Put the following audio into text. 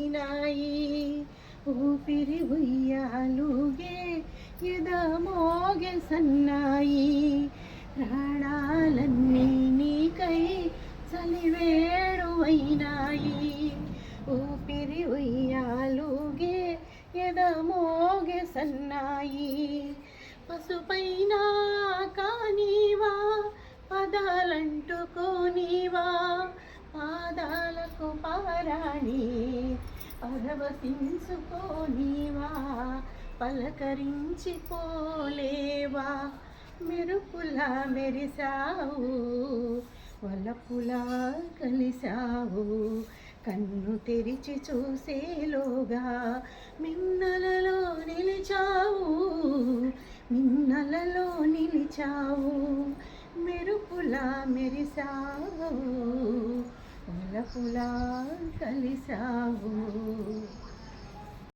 అయినాయి. ఊపిరి ఉయ్యాలుగే ఎదమోగె సన్నాయి. ప్రాణాలన్నీ నీకై చలివేడువైనాయి. ఊపిరి ఉయ్యాలుగే ఎదమోగె సన్నాయి. పసుపైన కానీవా పదాలంటుకోనివా, పాదాలకు పారాణి పరవశించుకోనివా, పలకరించిపోలేవా. మెరుపులా మెరిసావు, వలపులా కలిసావు, కన్ను తెరిచి చూసేలోగా మిన్నలలో నిలిచావు, మిన్నలలో నిలిచావు. మెరుపులా మెరిసావు, వలపులా కలిసావు.